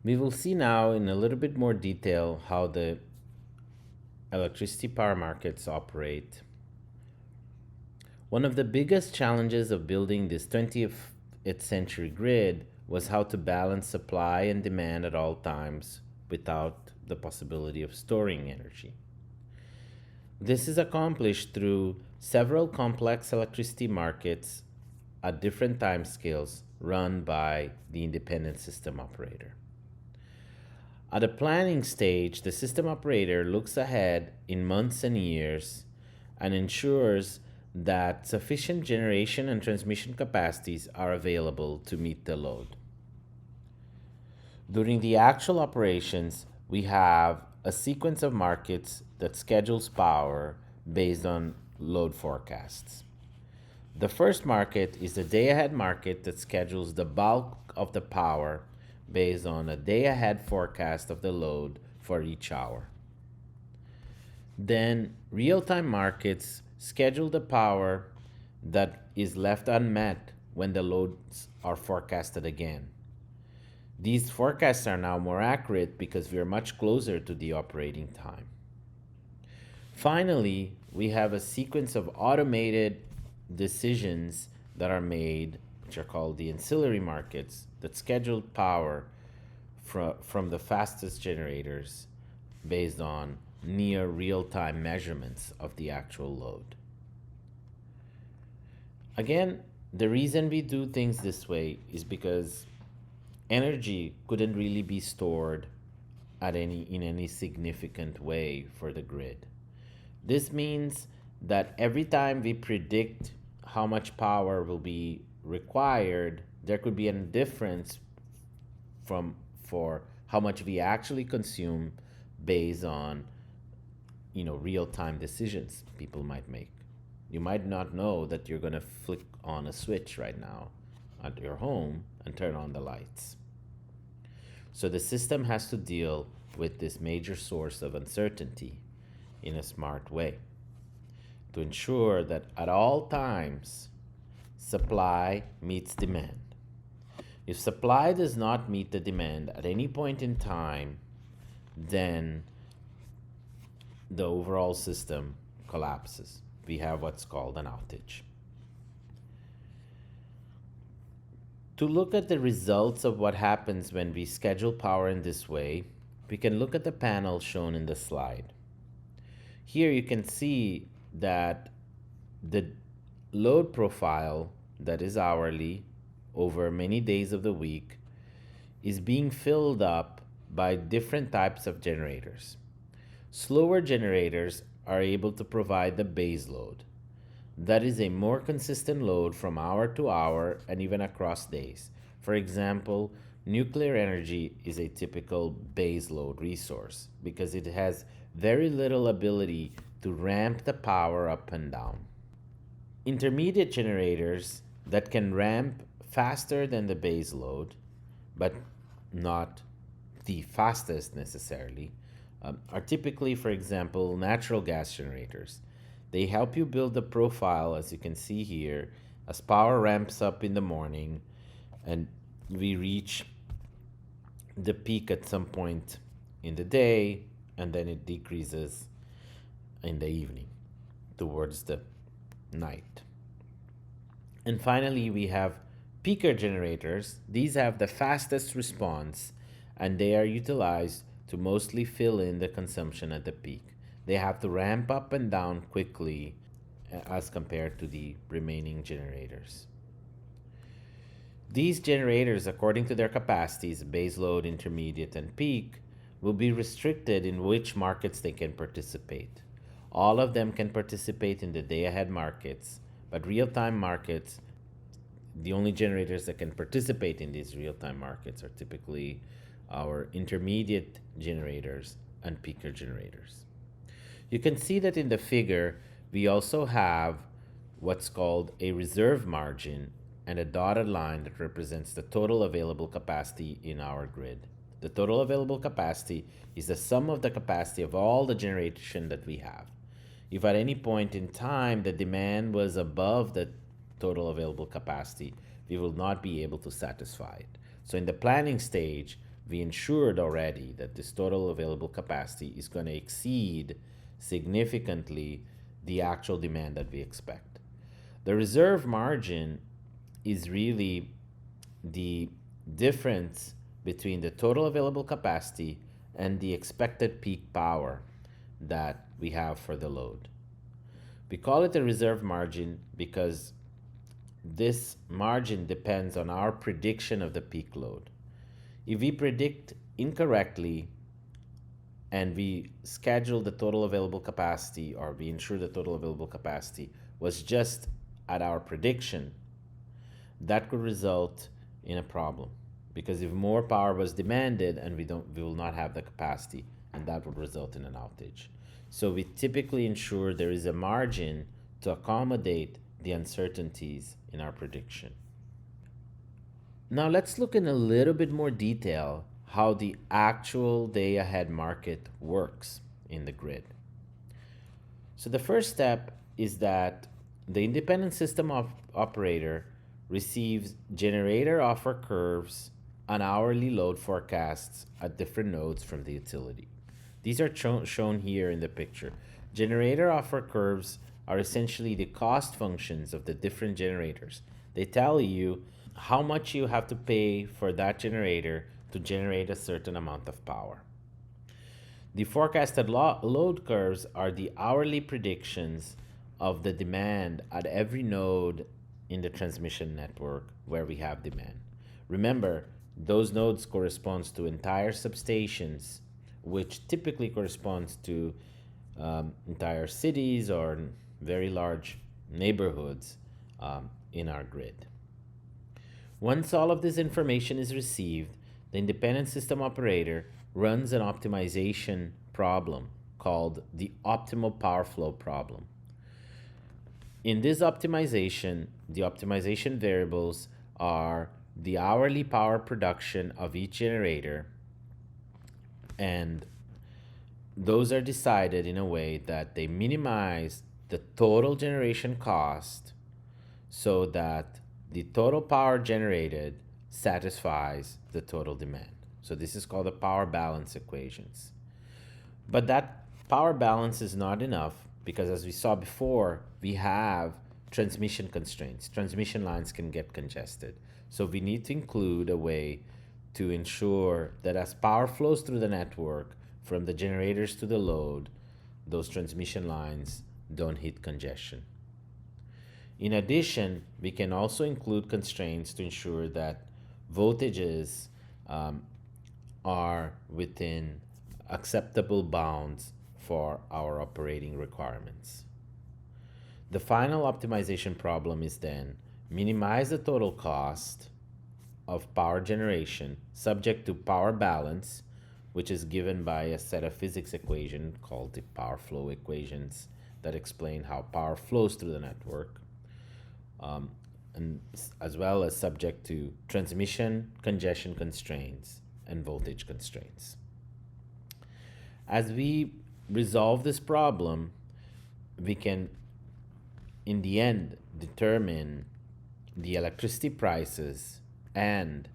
We will see now in a little bit more detail how the electricity power markets operate. One of the biggest challenges of building this 20th century grid was how to balance supply and demand at all times without the possibility of storing energy. This is accomplished through several complex electricity markets at different time scales run by the independent system operator. At a planning stage, the system operator looks ahead in months and years and ensures that sufficient generation and transmission capacities are available to meet the load. During the actual operations, we have a sequence of markets that schedules power based on load forecasts. The first market is the day ahead market that schedules the bulk of the power based on a day ahead forecast of the load for each hour. Then, real time markets schedule the power that is left unmet when the loads are forecasted again. These forecasts are now more accurate because we are much closer to the operating time. Finally, we have a sequence of automated decisions that are made, which are called the ancillary markets, that schedule power from the fastest generators based on near real time measurements of the actual load. Again, the reason we do things this way is because energy couldn't really be stored in any significant way for the grid. This means that every time we predict how much power will be required, there could be a difference for how much we actually consume based on real-time decisions people might make. You might not know that you're going to flick on a switch right now at your home and turn on the lights. So the system has to deal with this major source of uncertainty in a smart way to ensure that at all times supply meets demand. If supply does not meet the demand at any point in time, then the overall system collapses. We have what's called an outage. To look at the results of what happens when we schedule power in this way, we can look at the panel shown in the slide. Here you can see that the load profile that is hourly over many days of the week is being filled up by different types of generators. Slower generators are able to provide the base load. That is a more consistent load from hour to hour and even across days. For example, nuclear energy is a typical base load resource because it has very little ability to ramp the power up and down. Intermediate generators that can ramp faster than the base load, but not the fastest necessarily, are typically, for example, natural gas generators. They help you build the profile, as you can see here, as power ramps up in the morning and we reach the peak at some point in the day, and then it decreases in the evening towards the night. And finally, we have peaker generators. These have the fastest response and they are utilized to mostly fill in the consumption at the peak. They have to ramp up and down quickly as compared to the remaining generators. These generators, according to their capacities, baseload, intermediate, and peak, will be restricted in which markets they can participate. All of them can participate in the day ahead markets, but real time markets, the only generators that can participate in these real time markets are typically our intermediate generators and peaker generators. You can see that in the figure, we also have what's called a reserve margin and a dotted line that represents the total available capacity in our grid. The total available capacity is the sum of the capacity of all the generation that we have. If at any point in time the demand was above the total available capacity, we will not be able to satisfy it. So in the planning stage, we ensured already that this total available capacity is going to exceed significantly the actual demand that we expect. The reserve margin is really the difference between the total available capacity and the expected peak power that we have for the load. We call it a reserve margin because this margin depends on our prediction of the peak load. If we predict incorrectly and we schedule the total available capacity, or we ensure the total available capacity was just at our prediction, that could result in a problem, because if more power was demanded and we will not have the capacity, and that would result in an outage. So we typically ensure there is a margin to accommodate the uncertainties in our prediction. Now let's look in a little bit more detail how the actual day ahead market works in the grid. So the first step is that the independent system operator receives generator offer curves and hourly load forecasts at different nodes from the utility. These are shown here in the picture. Generator offer curves are essentially the cost functions of the different generators. They tell you how much you have to pay for that generator to generate a certain amount of power. The forecasted load curves are the hourly predictions of the demand at every node in the transmission network where we have demand. Remember, those nodes corresponds to entire substations, which typically corresponds to entire cities or very large neighborhoods in our grid. Once all of this information is received, the independent system operator runs an optimization problem called the optimal power flow problem. In this optimization, the optimization variables are the hourly power production of each generator, and those are decided in a way that they minimize the total generation cost so that the total power generated satisfies the total demand. So this is called the power balance equations. But that power balance is not enough because, as we saw before, we have transmission constraints. Transmission lines can get congested. So we need to include a way to ensure that as power flows through the network from the generators to the load, those transmission lines don't hit congestion. In addition, we can also include constraints to ensure that voltages are within acceptable bounds for our operating requirements. The final optimization problem is then minimize the total cost of power generation subject to power balance, which is given by a set of physics equations called the power flow equations that explain how power flows through the network, and as well as subject to transmission congestion constraints and voltage constraints. As we resolve this problem, we can, in the end, determine the electricity prices and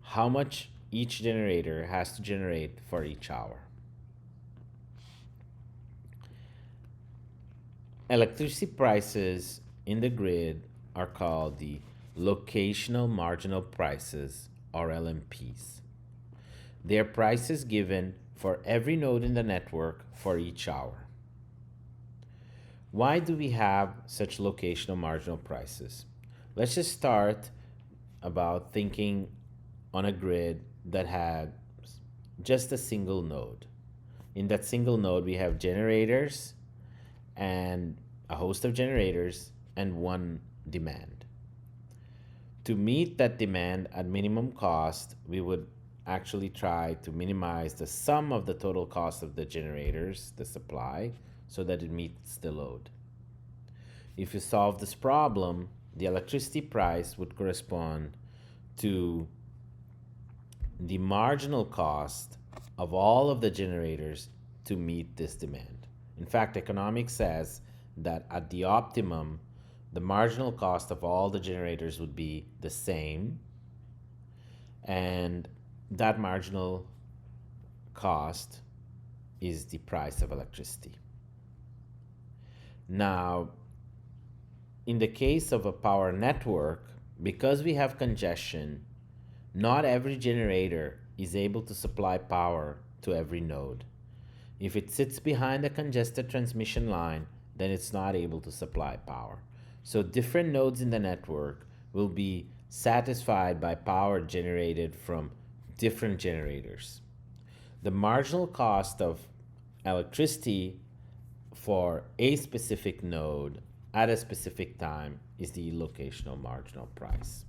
how much each generator has to generate for each hour. Electricity prices in the grid are called the locational marginal prices, or LMPs. They are prices given for every node in the network for each hour. Why do we have such locational marginal prices? Let's just start about thinking on a grid that had just a single node. In that single node, we have generators and a host of generators and one demand. To meet that demand at minimum cost, we would actually try to minimize the sum of the total cost of the generators, the supply, so that it meets the load. If you solve this problem, the electricity price would correspond to the marginal cost of all of the generators to meet this demand. In fact, economics says that at the optimum, the marginal cost of all the generators would be the same, and that marginal cost is the price of electricity. Now, in the case of a power network, because we have congestion, not every generator is able to supply power to every node. If it sits behind a congested transmission line, then it's not able to supply power. So different nodes in the network will be satisfied by power generated from different generators. The marginal cost of electricity for a specific node at a specific time is the locational marginal price.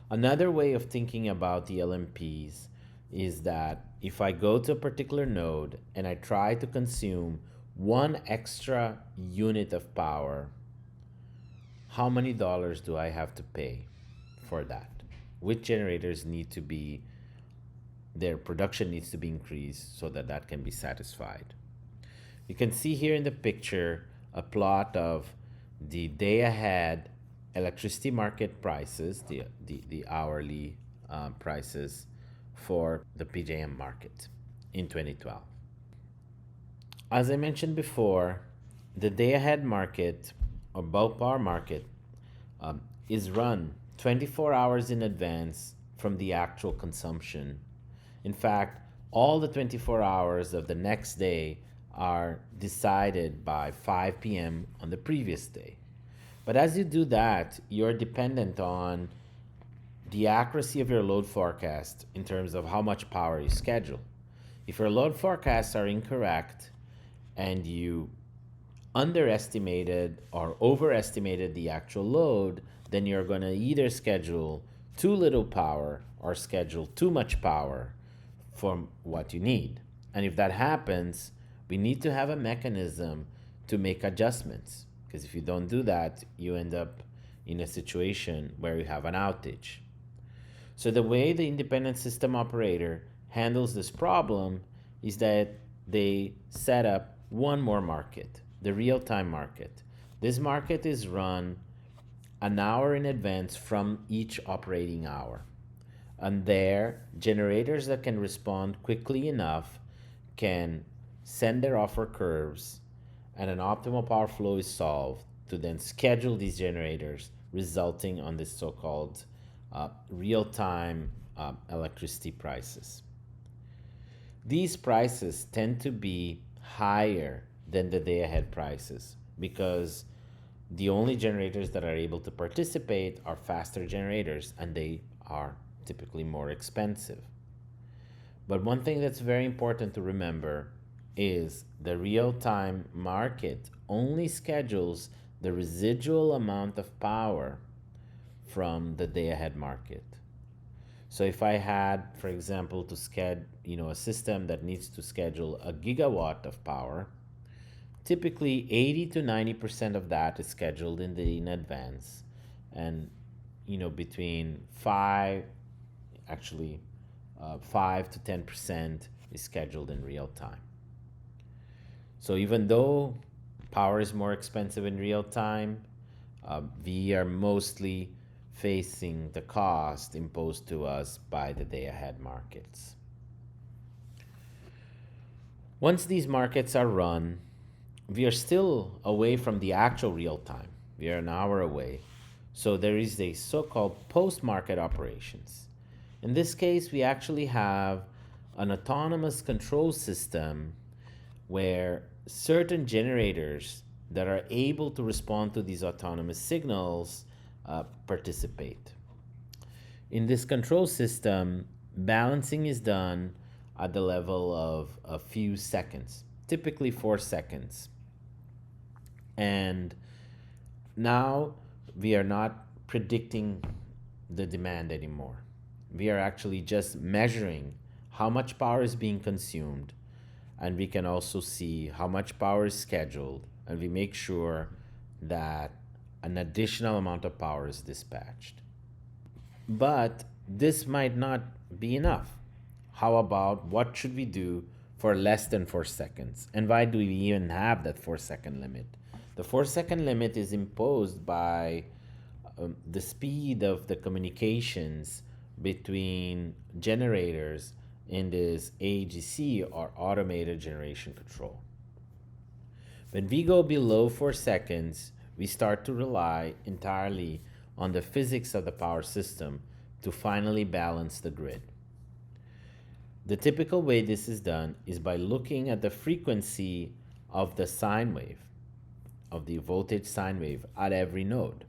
Another way of thinking about the LMPs is that if I go to a particular node and I try to consume one extra unit of power, how many dollars do I have to pay for that? Which generators need to be, their production needs to be increased so that that can be satisfied. You can see here in the picture a plot of the day ahead electricity market prices, the hourly prices for the PJM market in 2012. As I mentioned before, the day ahead market or bulk power market is run 24 hours in advance from the actual consumption. In fact, all the 24 hours of the next day are decided by 5 p.m. on the previous day. But as you do that, you're dependent on the accuracy of your load forecast in terms of how much power you schedule. If your load forecasts are incorrect and you underestimated or overestimated the actual load, then you're going to either schedule too little power or schedule too much power for what you need. And if that happens, we need to have a mechanism to make adjustments. Because if you don't do that, you end up in a situation where you have an outage. So the way the independent system operator handles this problem is that they set up one more market, the real-time market. This market is run an hour in advance from each operating hour. And there, generators that can respond quickly enough can send their offer curves, and an optimal power flow is solved to then schedule these generators, resulting on this so-called real-time electricity prices. These prices tend to be higher than the day-ahead prices because the only generators that are able to participate are faster generators, and they are typically more expensive. But one thing that's very important to remember is the real-time market only schedules the residual amount of power from the day-ahead market. So if I had, for example, to schedule, a system that needs to schedule a gigawatt of power, typically 80 to 90% of that is scheduled in advance, and between 5 to 10% is scheduled in real time. So even though power is more expensive in real time, we are mostly facing the cost imposed to us by the day-ahead markets. Once these markets are run, we are still away from the actual real time. We are an hour away. So there is a so-called post-market operations. In this case, we actually have an autonomous control system where certain generators that are able to respond to these autonomous signals participate. In this control system, balancing is done at the level of a few seconds, typically 4 seconds. And now we are not predicting the demand anymore. We are actually just measuring how much power is being consumed, and we can also see how much power is scheduled, and we make sure that an additional amount of power is dispatched. But this might not be enough. How about what should we do for less than 4 seconds? And why do we even have that 4-second limit? The 4-second limit is imposed by the speed of the communications between generators in this AGC, or automated generation control. When we go below 4 seconds, we start to rely entirely on the physics of the power system to finally balance the grid. The typical way this is done is by looking at the frequency of the sine wave, of the voltage sine wave at every node.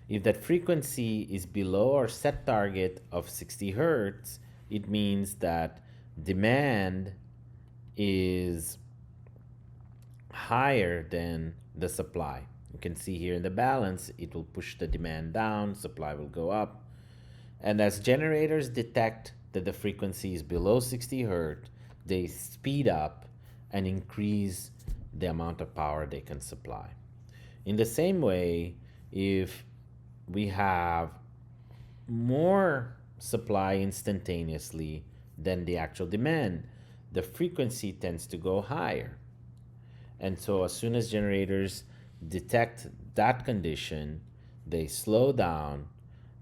If that frequency is below our set target of 60 hertz, it means that demand is higher than the supply. You can see here in the balance, it will push the demand down, supply will go up. And as generators detect that the frequency is below 60 hertz, they speed up and increase the amount of power they can supply. In the same way, if we have more supply instantaneously than the actual demand, the frequency tends to go higher. And so as soon as generators detect that condition, they slow down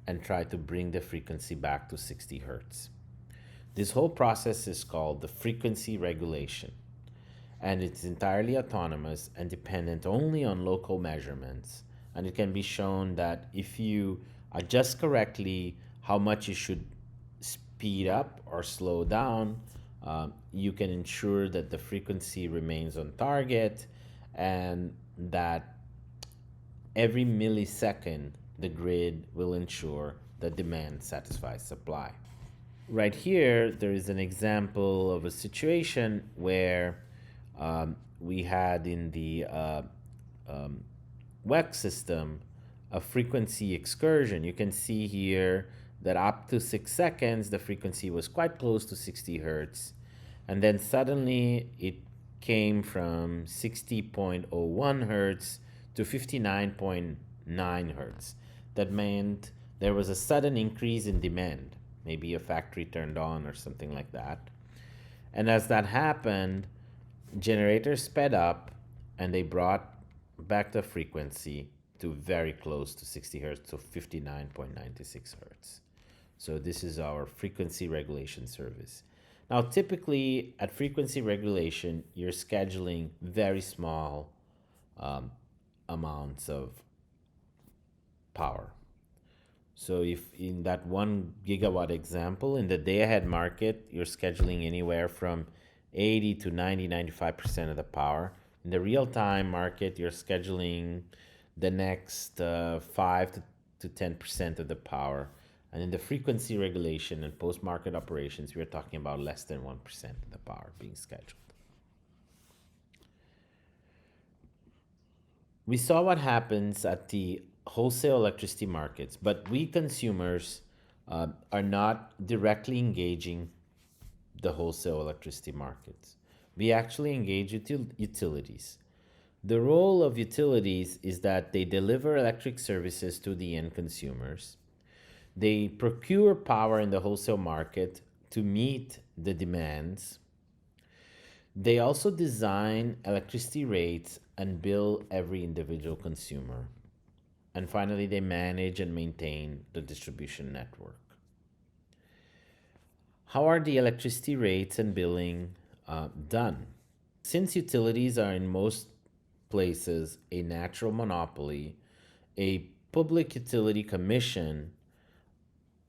and try to bring the frequency back to 60 hertz. This whole process is called the frequency regulation, and it's entirely autonomous and dependent only on local measurements. And it can be shown that if you adjust correctly how much you should speed up or slow down, you can ensure that the frequency remains on target and that every millisecond the grid will ensure that demand satisfies supply. Right here, there is an example of a situation where we had in the WEC system a frequency excursion. You can see here that up to 6 seconds, the frequency was quite close to 60 hertz. And then suddenly it came from 60.01 hertz to 59.9 hertz. That meant there was a sudden increase in demand. Maybe a factory turned on or something like that. And as that happened, generators sped up and they brought back the frequency to very close to 60 hertz, to 59.96 hertz. So this is our frequency regulation service. Now, typically at frequency regulation, you're scheduling very small amounts of power. So if in that 1 gigawatt example, in the day-ahead market, you're scheduling anywhere from 80 to 95% of the power. In the real-time market, you're scheduling the next 5 to 10% of the power. And in the frequency regulation and post-market operations, we're talking about less than 1% of the power being scheduled. We saw what happens at the wholesale electricity markets, but we consumers are not directly engaging the wholesale electricity markets. We actually engage utilities. The role of utilities is that they deliver electric services to the end consumers. They procure power in the wholesale market to meet the demands. They also design electricity rates and bill every individual consumer. And finally, they manage and maintain the distribution network. How are the electricity rates and billing done? Since utilities are in most places a natural monopoly, a public utility commission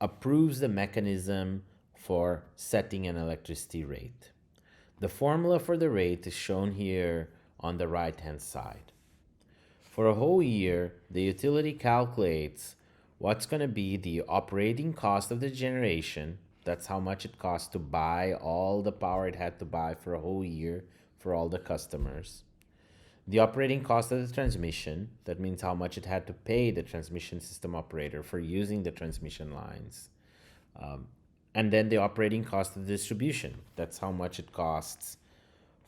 approves the mechanism for setting an electricity rate. The formula for the rate is shown here on the right-hand side. For a whole year, the utility calculates what's going to be the operating cost of the generation. That's how much it costs to buy all the power it had to buy for a whole year for all the customers. The operating cost of the transmission, that means how much it had to pay the transmission system operator for using the transmission lines. And then the operating cost of the distribution, that's how much it costs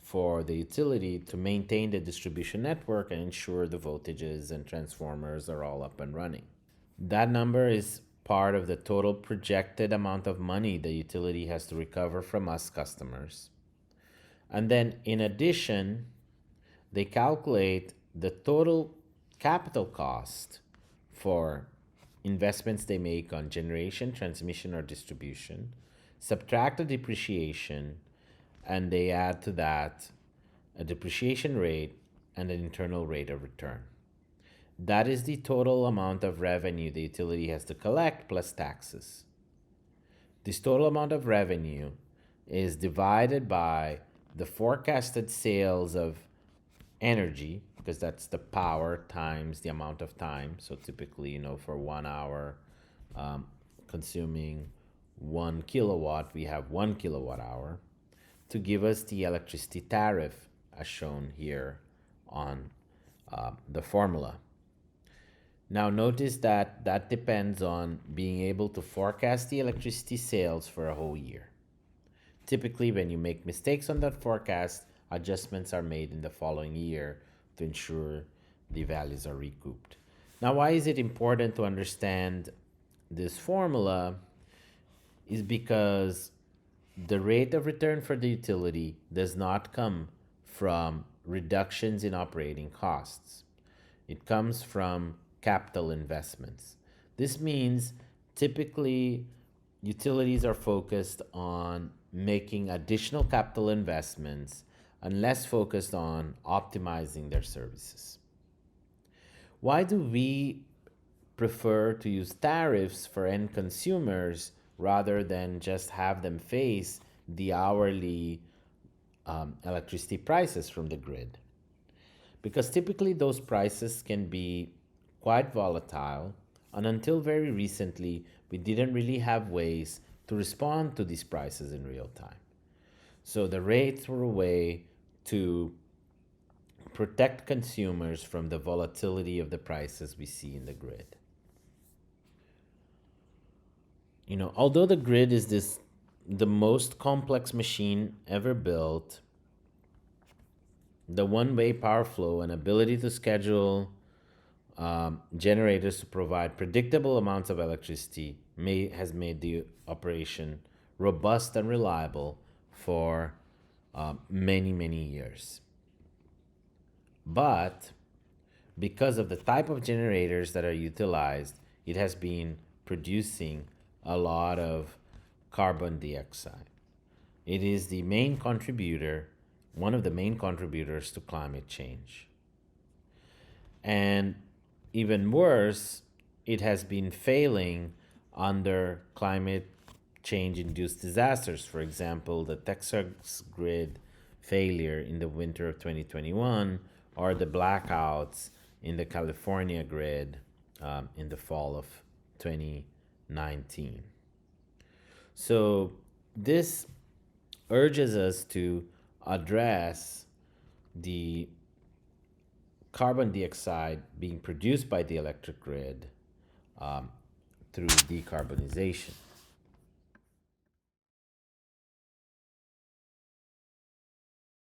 for the utility to maintain the distribution network and ensure the voltages and transformers are all up and running. That number is part of the total projected amount of money the utility has to recover from us customers. And then in addition, they calculate the total capital cost for investments they make on generation, transmission, or distribution, subtract the depreciation, and they add to that a depreciation rate and an internal rate of return. That is the total amount of revenue the utility has to collect plus taxes. This total amount of revenue is divided by the forecasted sales of energy, because that's the power times the amount of time. So typically, for 1 hour consuming 1 kilowatt, we have 1 kilowatt hour to give us the electricity tariff as shown here on the formula. Now notice that that depends on being able to forecast the electricity sales for a whole year. Typically, when you make mistakes on that forecast, adjustments are made in the following year to ensure the values are recouped. Now, why is it important to understand this formula? Is because the rate of return for the utility does not come from reductions in operating costs. It comes from capital investments. This means typically utilities are focused on making additional capital investments and less focused on optimizing their services. Why do we prefer to use tariffs for end consumers rather than just have them face the hourly electricity prices from the grid? Because typically those prices can be quite volatile, and until very recently, we didn't really have ways to respond to these prices in real time. So the rates were a way to protect consumers from the volatility of the prices we see in the grid. Although the grid is the most complex machine ever built, the one-way power flow and ability to schedule generators to provide predictable amounts of electricity has made the operation robust and reliable for many, many years. But because of the type of generators that are utilized, it has been producing a lot of carbon dioxide. It is the main contributor, one of the main contributors to climate change. And even worse, it has been failing under climate change induced disasters. For example, the Texas grid failure in the winter of 2021, or the blackouts in the California grid in the fall of 2019. So this urges us to address the carbon dioxide being produced by the electric grid through decarbonization.